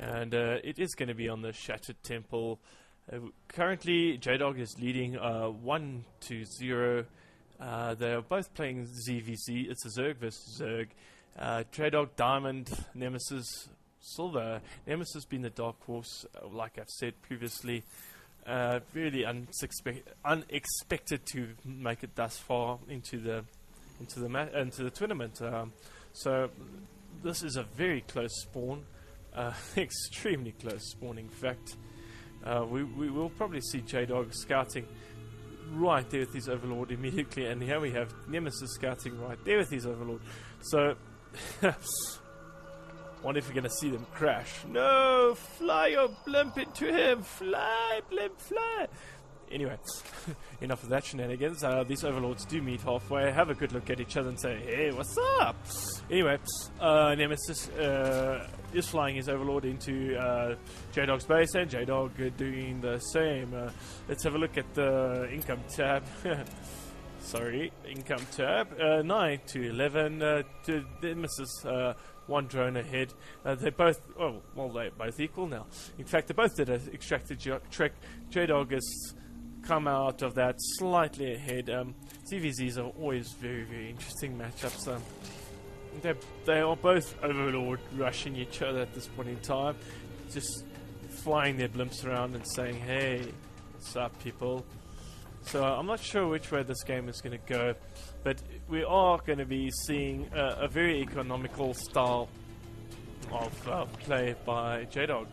and it is going to be on the Shattered Temple. Currently, Jdog is leading 1-0. They are both playing ZVZ. It's a Zerg versus Zerg. Jdog Diamond, Nemesis Silver. Nemesis being the dark horse, like I've said previously. Really unexpected to make it thus far into the tournament. So this is a very close spawn, extremely close spawn. In fact, we will probably see Jdog scouting right there with his Overlord immediately, and here we have Nemesis scouting right there with his Overlord. So, wonder if we're going to see them crash. No! Fly your blimp into him! Fly, blimp, fly! Anyway, enough of that shenanigans. These Overlords do meet halfway, have a good look at each other and say, hey, what's up? Anyway, Nemesis is flying his Overlord into Jdog's base, and Jdog doing the same. Let's have a look at the income tab. Sorry, income tab. 9-11 to Nemesis. One drone ahead. They're both, they're both equal now. In fact, they both did an extracted trick. Jdog is come out of that slightly ahead. CVZs are always very, very interesting matchups. They are both Overlord rushing each other at this point in time, just flying their blimps around and saying, hey, what's up, people? So I'm not sure which way this game is going to go, but we are going to be seeing a very economical style of play by Jdog.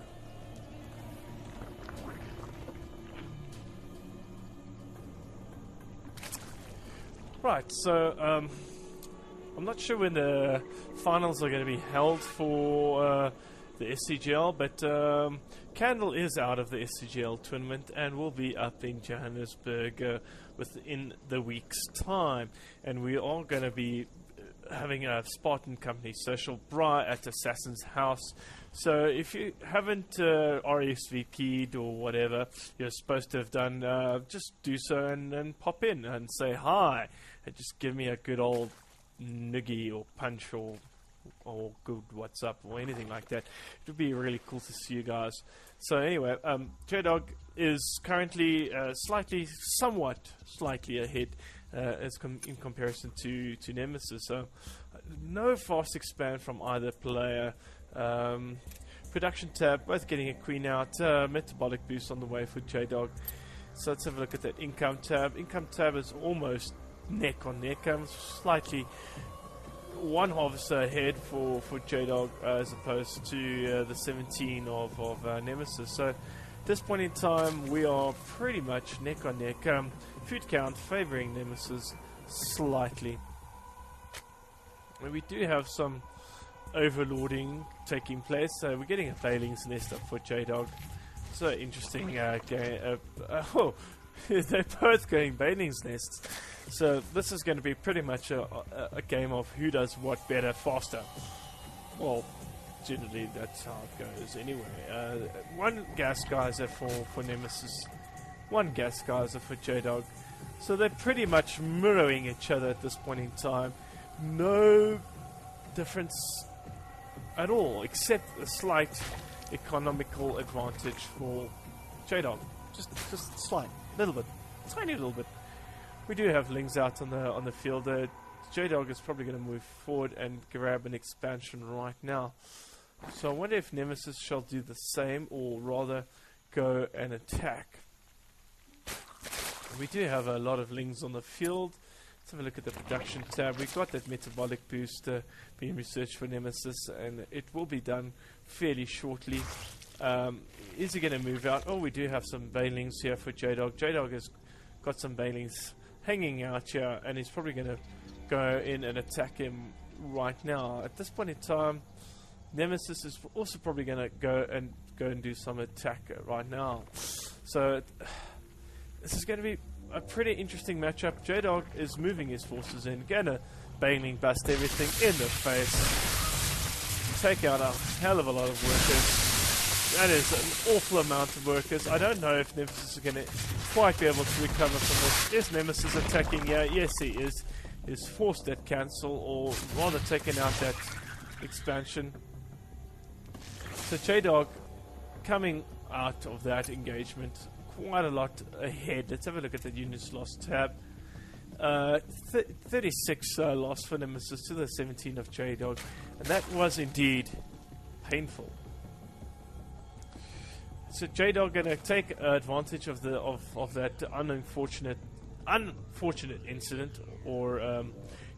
Right, so I'm not sure when the finals are going to be held for the SCGL, but Candle is out of the SCGL tournament and will be up in Johannesburg within the week's time. And we are going to be having a Spartan Company social bra at Assassin's House. So if you haven't RSVP'd or whatever you're supposed to have done, just do so and pop in and say hi. And just give me a good old noogie or punch or good what's up or anything like that. It would be really cool to see you guys. So anyway, Jdog is currently somewhat slightly ahead in comparison to Nemesis. So no fast expand from either player. Production tab, both getting a queen out. Metabolic boost on the way for Jdog. So let's have a look at that income tab. Income tab is almost neck on neck. Slightly one harvester ahead for Jdog as opposed to the 17 of Nemesis. So at this point in time, we are pretty much neck on neck. Food count favoring Nemesis slightly. And we do have some overlording taking place. So we're getting a Bailing's Nest up for Jdog. So interesting game. They're both going Bailing's Nests. So this is going to be pretty much a game of who does what better faster. Well, generally that's how it goes anyway. One gas geyser for Nemesis, one gas geyser for Jdog. So they're pretty much mirroring each other at this point in time. No difference at all, except a slight economical advantage for Jdog. Just slight, little bit, tiny little bit. We do have Lings out on the field. Jdog is probably going to move forward and grab an expansion right now. So I wonder if Nemesis shall do the same, or rather go and attack. We do have a lot of Lings on the field. Let's have a look at the production tab. We've got that metabolic boost being researched for Nemesis, and it will be done fairly shortly. Is he going to move out? Oh, we do have some Bailings here for Jdog. Jdog has got some Bailings hanging out here, and he's probably going to go in and attack him right now. At this point in time, Nemesis is also probably going to go and do some attack right now. So this is going to be a pretty interesting matchup. Jdog is moving his forces in, gonna Bailing bust everything in the face, take out a hell of a lot of workers. That is an awful amount of workers. I don't know if Nemesis is going to quite be able to recover from this. Is Nemesis attacking here? Yes, he is. He's forced that cancel, or rather taken out that expansion. So Jdog coming out of that engagement quite a lot ahead. Let's have a look at the units lost tab. 36 loss for Nemisis to the 17 of Jdog, and that was indeed painful. So Jdog going to take advantage of that unfortunate incident, or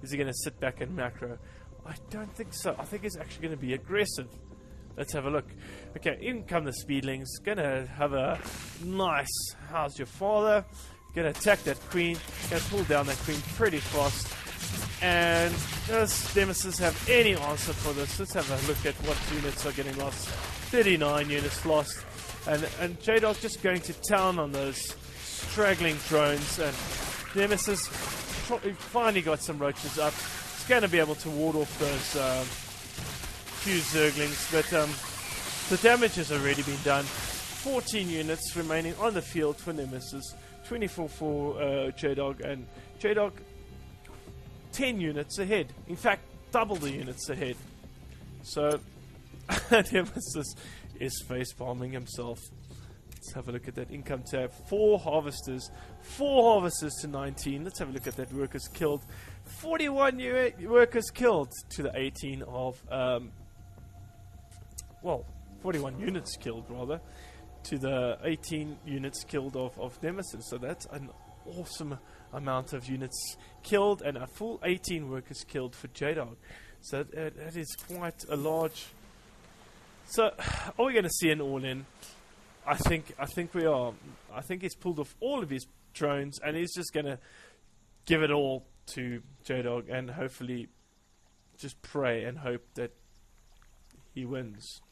is he going to sit back and macro? I don't think so. I think he's actually going to be aggressive. Let's have a look. Okay, in come the speedlings. Gonna have a nice how's your father. Gonna attack that queen. Gonna pull down that queen pretty fast. And does Nemisis have any answer for this? Let's have a look at what units are getting lost. 39 units lost. And Jdog just going to town on those straggling drones. And Nemisis finally got some roaches up. He's going to be able to ward off those few zerglings, but the damage has already been done. 14 units remaining on the field for Nemisis, 24 for Jdog, and Jdog 10 units ahead. In fact, double the units ahead. So Nemisis is face palming himself. Let's have a look at that income tab. 4 harvesters to 19. Let's have a look at that workers killed. 41 workers killed to the 18 of 41 units killed, rather, to the 18 units killed of Nemisis. So that's an awesome amount of units killed, and a full 18 workers killed for Jdog. So that is quite a large. So are we going to see an all-in? I think we are. I think he's pulled off all of his drones, and he's just going to give it all to Jdog, and hopefully just pray and hope that he wins.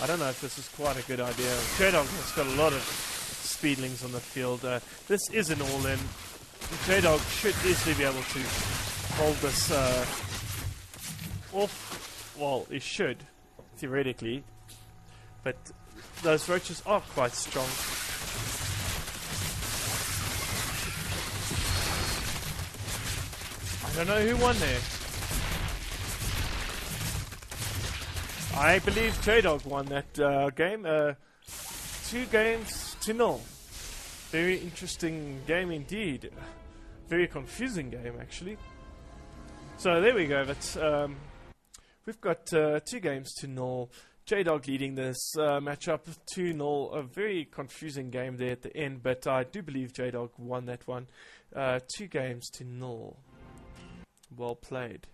I don't know if this is quite a good idea. Jdog has got a lot of speedlings on the field. This is an all-in. Jdog should easily be able to hold this off. Well, he should, theoretically. But those roaches are quite strong. I don't know who won there. I believe Jdog won that game. 2-0. Very interesting game indeed. Very confusing game, actually. So there we go. But we've got 2-0. Jdog leading this matchup 2-0. A very confusing game there at the end, but I do believe Jdog won that one. 2-0. Well played.